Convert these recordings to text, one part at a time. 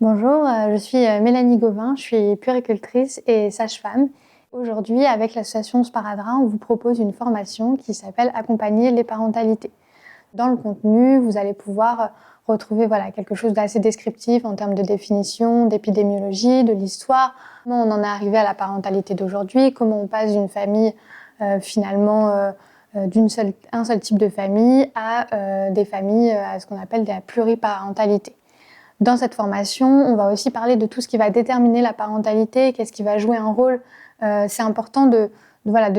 Bonjour, je suis Mélanie Gauvin, je suis puéricultrice et sage-femme. Aujourd'hui, avec l'association Sparadrap, on vous propose une formation qui s'appelle Accompagner les parentalités. Dans le contenu, vous allez pouvoir retrouver quelque chose d'assez descriptif en termes de définition, d'épidémiologie, de l'histoire, comment on en est arrivé à la parentalité d'aujourd'hui, comment on passe d'une famille un seul type de famille à des familles à ce qu'on appelle de la pluriparentalité. Dans cette formation, on va aussi parler de tout ce qui va déterminer la parentalité, qu'est-ce qui va jouer un rôle. C'est important de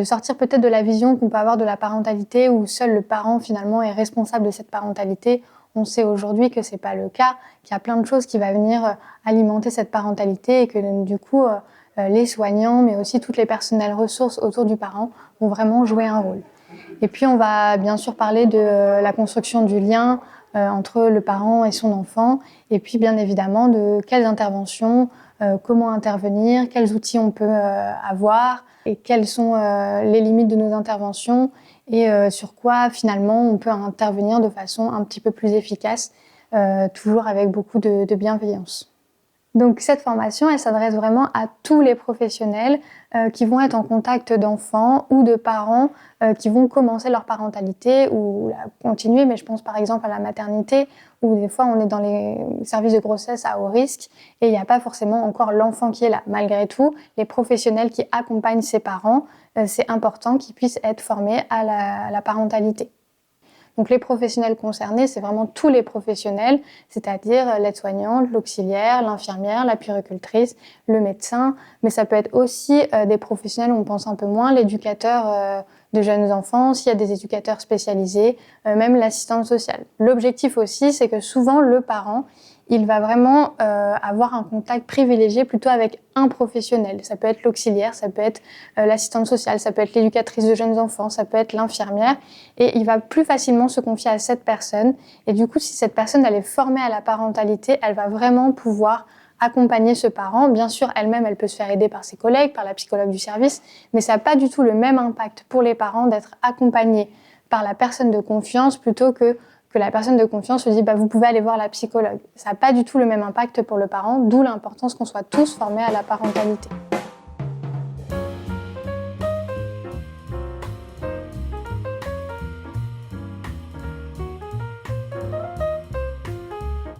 sortir peut-être de la vision qu'on peut avoir de la parentalité où seul le parent finalement est responsable de cette parentalité. On sait aujourd'hui que c'est pas le cas, qu'il y a plein de choses qui vont venir alimenter cette parentalité et que du coup, les soignants, mais aussi toutes les personnels ressources autour du parent vont vraiment jouer un rôle. Et puis on va bien sûr parler de la construction du lien entre le parent et son enfant, et puis bien évidemment de quelles interventions, comment intervenir, quels outils on peut avoir, et quelles sont les limites de nos interventions, et sur quoi finalement on peut intervenir de façon un petit peu plus efficace, toujours avec beaucoup de bienveillance. Donc cette formation, elle s'adresse vraiment à tous les professionnels qui vont être en contact d'enfants ou de parents qui vont commencer leur parentalité ou la continuer, mais je pense par exemple à la maternité où des fois on est dans les services de grossesse à haut risque et il n'y a pas forcément encore l'enfant qui est là. Malgré tout, les professionnels qui accompagnent ces parents, c'est important qu'ils puissent être formés à la parentalité. Donc les professionnels concernés, c'est vraiment tous les professionnels, c'est-à-dire l'aide-soignante, l'auxiliaire, l'infirmière, la puéricultrice, le médecin, mais ça peut être aussi des professionnels où on pense un peu moins, l'éducateur de jeunes enfants, s'il y a des éducateurs spécialisés, même l'assistante sociale. L'objectif aussi, c'est que souvent le parent, il va vraiment avoir un contact privilégié plutôt avec un professionnel. Ça peut être l'auxiliaire, ça peut être l'assistante sociale, ça peut être l'éducatrice de jeunes enfants, ça peut être l'infirmière. Et il va plus facilement se confier à cette personne. Et du coup, si cette personne elle est formée à la parentalité, elle va vraiment pouvoir accompagner ce parent. Bien sûr, elle-même, elle peut se faire aider par ses collègues, par la psychologue du service, mais ça n'a pas du tout le même impact pour les parents d'être accompagnés par la personne de confiance plutôt que la personne de confiance se dit vous pouvez aller voir la psychologue. Ça n'a pas du tout le même impact pour le parent, d'où l'importance qu'on soit tous formés à la parentalité.